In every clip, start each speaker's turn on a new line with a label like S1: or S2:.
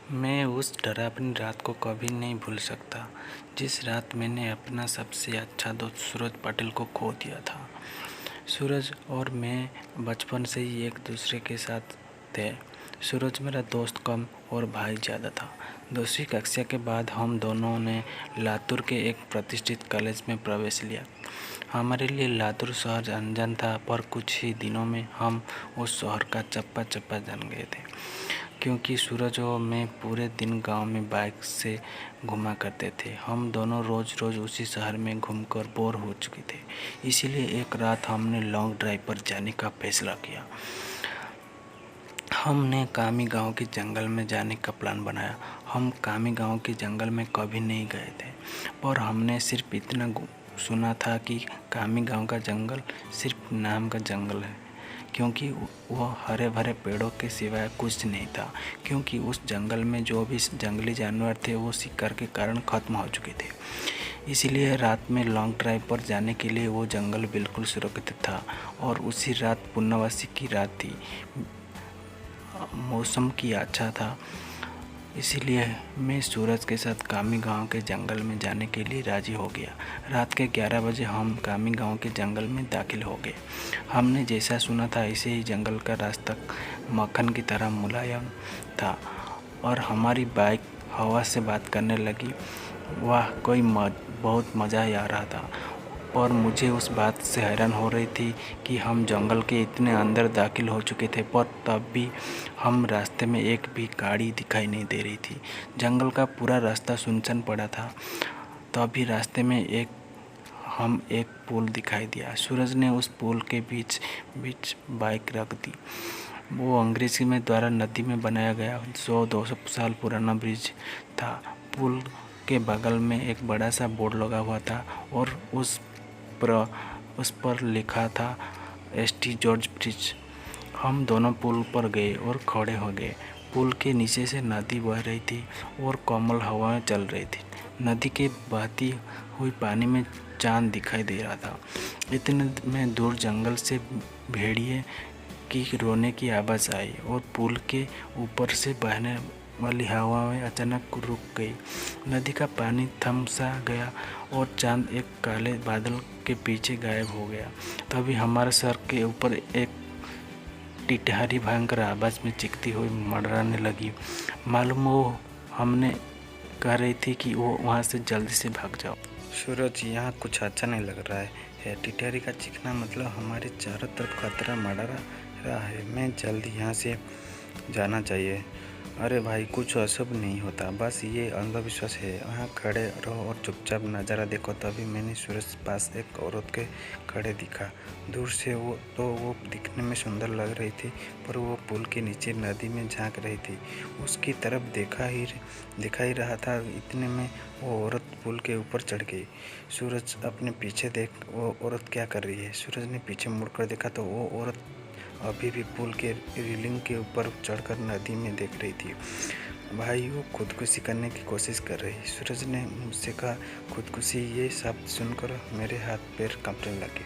S1: मैं उस डरावनी रात को कभी नहीं भूल सकता, जिस रात मैंने अपना सबसे अच्छा दोस्त सूरज पटेल को खो दिया था। सूरज और मैं बचपन से ही एक दूसरे के साथ थे। सूरज मेरा दोस्त कम और भाई ज़्यादा था। 10वीं कक्षा के बाद हम दोनों ने लातूर के एक प्रतिष्ठित कॉलेज में प्रवेश लिया। हमारे लिए लातूर शहर अनजान था, पर कुछ ही दिनों में हम उस शहर का चप्पा चप्पा जान गए थे, क्योंकि सूरज और मैं पूरे दिन गांव में बाइक से घुमा करते थे। हम दोनों रोज़ रोज़ उसी शहर में घूमकर बोर हो चुके थे। इसीलिए एक रात हमने लॉन्ग ड्राइव पर जाने का फैसला किया। हमने कामी गांव के जंगल में जाने का प्लान बनाया। हम कामी गांव के जंगल में कभी नहीं गए थे, पर हमने सिर्फ इतना सुना था कि कामी गांव का जंगल सिर्फ नाम का जंगल है, क्योंकि वह हरे भरे पेड़ों के सिवाय कुछ नहीं था। क्योंकि उस जंगल में जो भी जंगली जानवर थे वो शिकार के कारण ख़त्म हो चुके थे। इसीलिए रात में लॉन्ग ड्राइव पर जाने के लिए वो जंगल बिल्कुल सुरक्षित था। और उसी रात पूर्णवासी की रात थी। मौसम की अच्छा था, इसीलिए मैं सूरज के साथ कामी गांव के जंगल में जाने के लिए राज़ी हो गया। रात के 11 बजे हम कामी गांव के जंगल में दाखिल हो गए। हमने जैसा सुना था ऐसे ही जंगल का रास्ता मक्खन की तरह मुलायम था और हमारी बाइक हवा से बात करने लगी। वाह, बहुत मज़ा आ रहा था। और मुझे उस बात से हैरान हो रही थी कि हम जंगल के इतने अंदर दाखिल हो चुके थे, पर तब भी हम रास्ते में एक भी गाड़ी दिखाई नहीं दे रही थी। जंगल का पूरा रास्ता सुनसान पड़ा था। तभी रास्ते में एक पुल दिखाई दिया। सूरज ने उस पुल के बीच बीच बाइक रख दी। वो अंग्रेजी में द्वारा नदी में बनाया गया 100-200 साल पुराना ब्रिज था। पुल के बगल में एक बड़ा सा बोर्ड लगा हुआ था और उस पर लिखा था एसटी जॉर्ज ब्रिज। हम दोनों पुल पर गए और खड़े हो गए। पुल के नीचे से नदी बह रही थी और कोमल हवाएं चल रही थी। नदी के बहती हुई पानी में चांद दिखाई दे रहा था। इतने में दूर जंगल से भेड़िए की रोने की आवाज़ आई और पुल के ऊपर से बहने वाली हवाएं अचानक रुक गई। नदी का पानी थम सा गया और चांद एक काले बादल के पीछे गायब हो गया। तभी हमारे सर के ऊपर एक टिटहरी भयंकर आवाज़ में चीखती हुई मंडराने लगी। मालूम वो हमने कह रही थी कि वो वहाँ से जल्दी से भाग जाओ। सूरज, यहाँ कुछ अच्छा नहीं लग रहा है। टिटहरी का चीखना मतलब हमारे चारों तरफ खतरा मंडरा रहा है। मैं जल्दी यहाँ से जाना चाहिए। अरे भाई, कुछ अशुभ नहीं होता, बस ये अंधविश्वास है। यहाँ खड़े रहो और चुपचाप नज़ारा देखो। तभी मैंने सूरज पास एक औरत के खड़े दिखा। दूर से वो दिखने में सुंदर लग रही थी, पर वो पुल के नीचे नदी में झांक रही थी। उसकी तरफ दिखा ही रहा था। इतने में वो औरत पुल के ऊपर चढ़ गई। सूरज, अपने पीछे देख, वो औरत क्या कर रही है। सूरज ने पीछे मुड़कर देखा तो वो औरत अभी भी पुल के रेलिंग के ऊपर चढ़कर नदी में देख रही थी। भाई, वो खुदकुशी करने की कोशिश कर रही। सूरज ने मुझसे कहा, खुदकुशी? ये शब्द सुनकर मेरे हाथ पैर कांपने लगे,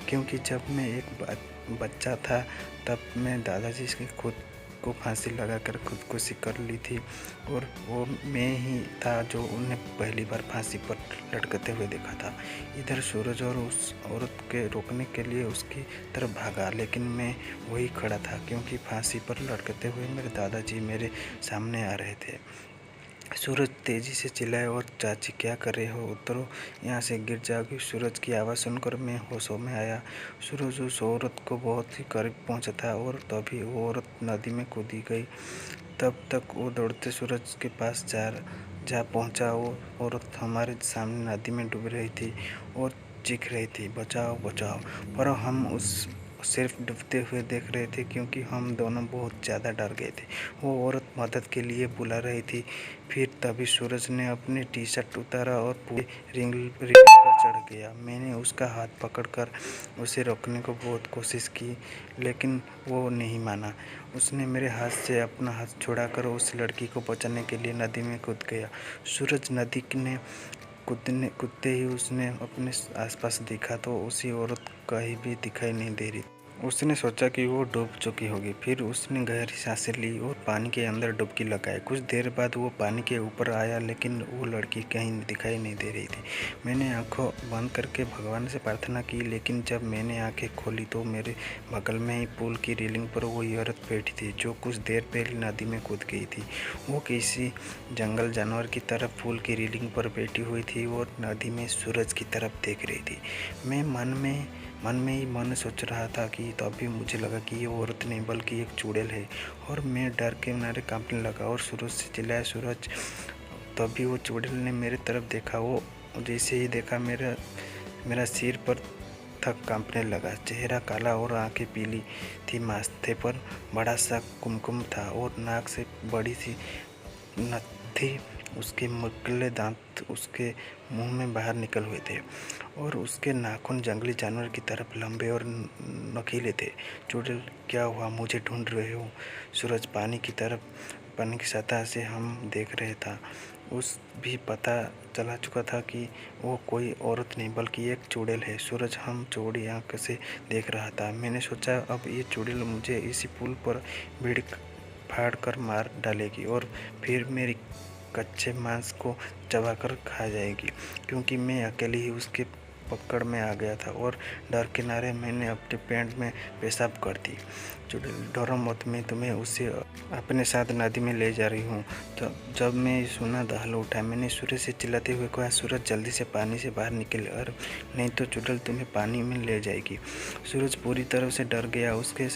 S1: क्योंकि जब मैं एक बच्चा था तब मैं दादाजी के खुद को फांसी लगाकर खुदकुशी कर ली थी, और वो मैं ही था जो उन्हें पहली बार फांसी पर लटकते हुए देखा था। इधर सूरज और उस औरत के रोकने के लिए उसकी तरफ भागा, लेकिन मैं वही खड़ा था, क्योंकि फांसी पर लटकते हुए मेरे दादाजी मेरे सामने आ रहे थे। सूरज तेजी से चिल्लाए, और चाची, क्या कर रहे हो? उतरो, यहाँ से गिर जाओगी। सूरज की आवाज़ सुनकर मैं होशों में आया। सूरज उस औरत को बहुत ही करीब पहुँचा था और तभी वो औरत नदी में कूदी गई। तब तक वो दौड़ते सूरज के पास जा पहुँचा। वो औरत हमारे सामने नदी में डूब रही थी और चीख रही थी, बचाओ बचाओ। पर हम उस सिर्फ डूबते हुए देख रहे थे, क्योंकि हम दोनों बहुत ज़्यादा डर गए थे। वो औरत मदद के लिए बुला रही थी। फिर तभी सूरज ने अपनी टी शर्ट उतारा और पूरे रिंग पर चढ़ गया। मैंने उसका हाथ पकड़कर उसे रोकने को बहुत कोशिश की, लेकिन वो नहीं माना। उसने मेरे हाथ से अपना हाथ छुड़ाकर उस लड़की को बचाने के लिए नदी में कूद गया। सूरज नदी में कूदते ही उसने अपने आसपास देखा तो उसी औरत कहीं भी दिखाई नहीं दे रही। उसने सोचा कि वो डूब चुकी होगी। फिर उसने गहरी सांसें ली और पानी के अंदर डुबकी लगाई। कुछ देर बाद वो पानी के ऊपर आया, लेकिन वो लड़की कहीं दिखाई नहीं दे रही थी। मैंने आंखों बंद करके भगवान से प्रार्थना की, लेकिन जब मैंने आंखें खोली तो मेरे बगल में ही पुल की रेलिंग पर वही औरत बैठी थी जो कुछ देर पहले नदी में कूद गई थी। वो किसी जंगल जानवर की तरह पुल की रेलिंग पर बैठी हुई थी और नदी में सूरज की तरफ देख रही थी। मैं मन में ही मन सोच रहा था कि तभी मुझे लगा कि ये औरत नहीं बल्कि एक चुड़ैल है, और मैं डर के मारे कांपने लगा और सूरज से चिल्लाया, सूरज। तभी वो चुड़ैल ने मेरे तरफ देखा। वो जैसे ही देखा मेरा सिर पर थक कांपने लगा। चेहरा काला और आंखें पीली थी। माथे पर बड़ा सा कुमकुम था और नाक से बड़ी सी नत्थी। उसके मुकले दांत उसके मुंह में बाहर निकल हुए थे और उसके नाखून जंगली जानवर की तरफ लंबे और नुकीले थे। चुड़ैल, क्या हुआ? मुझे ढूंढ रहे हो? सूरज पानी की सतह से हम देख रहे था। उस भी पता चला चुका था कि वो कोई औरत नहीं बल्कि एक चुड़ैल है। सूरज हम चौड़ी आंख से देख रहा था। मैंने सोचा अब ये चुड़ैल मुझे इसी पुल पर भीड़ फाड़ कर मार डालेगी और फिर मेरी कच्चे मांस को चबाकर खा जाएगी, क्योंकि मैं अकेले ही उसके पकड़ में आ गया था। और डर के मारे मैंने अपने पैंट में पेशाब कर दी। चुड़ैल, डरो मत, मैं तुम्हें उसे अपने साथ नदी में ले जा रही हूँ। जब मैं सुना दहल उठा। मैंने सूरज से चिल्लाते हुए कहा, सूरज जल्दी से पानी से बाहर निकल, और नहीं तो चुड़ैल तुम्हें पानी में ले जाएगी। सूरज पूरी तरह से डर गया। उसके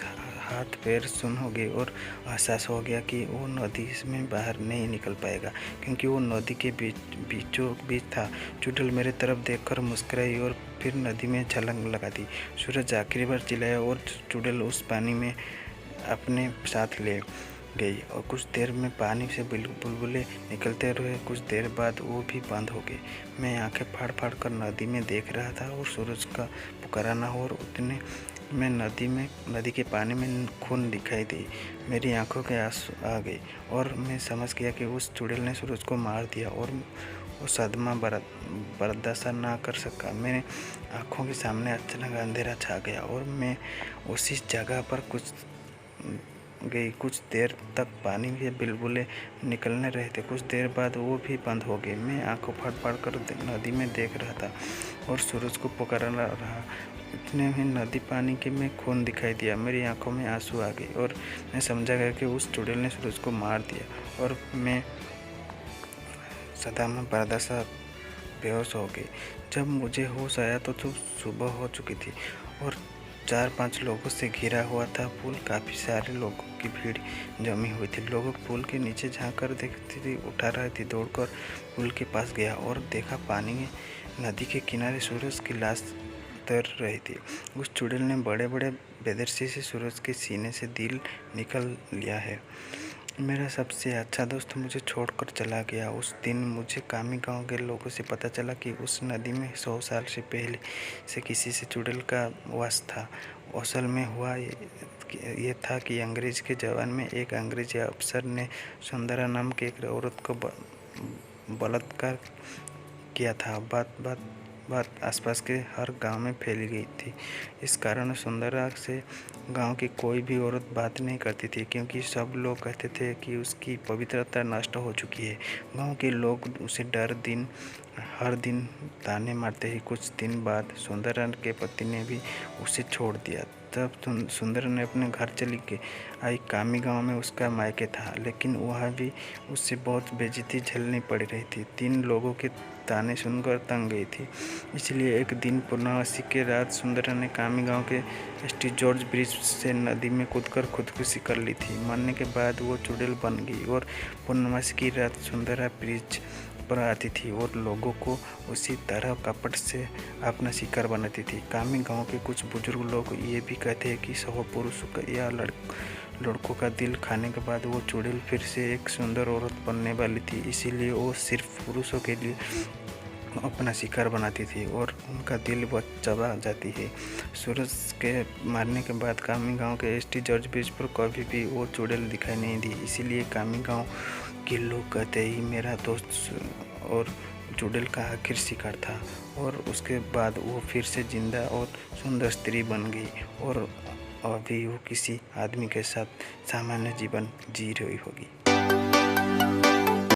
S1: हाथ पैर सुन्न हो गए और एहसास हो गया कि वो नदी में बाहर नहीं निकल पाएगा, क्योंकि वो नदी के बीचों बीच था। चुड़ैल मेरे तरफ देखकर मुस्कुराई और फिर नदी में छलांग लगा दी। सूरज आखिरी बार चिल्लाया और चुड़ैल उस पानी में अपने साथ ले गई और कुछ देर में पानी से बुलबुले निकलते रहे। कुछ देर बाद वो भी बंद हो गए। मैं आंखें फाड़ फाड़ कर नदी में देख रहा था और सूरज का पुकारा और उतने में नदी के पानी में खून दिखाई दी। मेरी आंखों के आंसू आ गए और मैं समझ गया कि उस चुड़ैल ने सूरज को मार दिया और वो सदमा बर्दाश्त ना कर सका। मेरे आंखों के सामने अचानक अंधेरा छा गया और मैं उसी जगह पर कुछ देर तक पानी के बुलबुले निकलने रहे थे। कुछ देर बाद वो भी बंद हो गए। मैं आंखों फाड़ फाड़ कर नदी में देख रहा था और सूरज को पुकारा रहा। इतने में नदी पानी के में खून दिखाई दिया। मेरी आंखों में आंसू आ गए और मैं समझा गया कि उस चुड़ैल ने सूरज को मार दिया और मैं सदमा बर्दाश्त बेहोश हो गई। जब मुझे होश आया तो सुबह हो चुकी थी और 4-5 लोगों से घिरा हुआ था पुल। काफ़ी सारे लोगों की भीड़ जमी हुई थी। लोग पुल के नीचे झांक कर देखती थी, उठा रही थी। दौड़कर पुल के पास गया और देखा पानी में नदी के किनारे सूरज की लाश तैर रही थी। उस चुड़ैल ने बड़े बड़े बेदर्शी से सूरज के सीने से दिल निकल लिया है। मेरा सबसे अच्छा दोस्त मुझे छोड़कर चला गया। उस दिन मुझे कामी गांव के लोगों से पता चला कि उस नदी में 100 साल से पहले से किसी से चुड़ैल का वास था। असल में हुआ ये था कि अंग्रेज के जवान में एक अंग्रेजी अफसर ने सुंदरा नाम के एक औरत को बलात्कार किया था। बात आसपास के हर गांव में फैल गई थी। इस कारण सुंदरा से गांव की कोई भी औरत बात नहीं करती थी, क्योंकि सब लोग कहते थे कि उसकी पवित्रता नष्ट हो चुकी है। गांव के लोग उसे हर दिन ताने मारते ही। कुछ दिन बाद सुंदरा के पति ने भी उसे छोड़ दिया। तब सुंदरा ने अपने घर चली आई। कामी गांव में उसका मायके था, लेकिन वहाँ भी उससे बहुत बेइज्जती झेलनी पड़ रही थी। 3 लोगों के ताने सुनकर तंग गई थी। इसलिए एक दिन पूर्णमासी के रात सुंदरा ने कामी गांव के एसटी जॉर्ज ब्रिज से नदी में कूदकर खुदकुशी कर ली थी। मरने के बाद वो चुड़ैल बन गई और पूर्णमासी की रात सुंदरा ब्रिज पर आती थी और लोगों को उसी तरह कपट से अपना शिकार बनाती थी। कामी गांव के कुछ बुजुर्ग लोग ये भी कहते हैं कि 100 पुरुषों या लड़कों का दिल खाने के बाद वो चुड़ैल फिर से एक सुंदर औरत बनने वाली थी। इसीलिए वो सिर्फ पुरुषों के लिए अपना शिकार बनाती थी और उनका दिल वो चबा जाती है। सूरज के मारने के बाद कामी गांव के एसटी जॉर्ज ब्रिज पर कभी भी वो चुड़ैल दिखाई नहीं दी। इसीलिए कामी गांव के लोग कहते ही मेरा दोस्त और चुड़ैल का आखिर शिकार था। और उसके बाद वो फिर से जिंदा और सुंदर स्त्री बन गई और अभी वो किसी आदमी के साथ सामान्य जीवन जी रही होगी।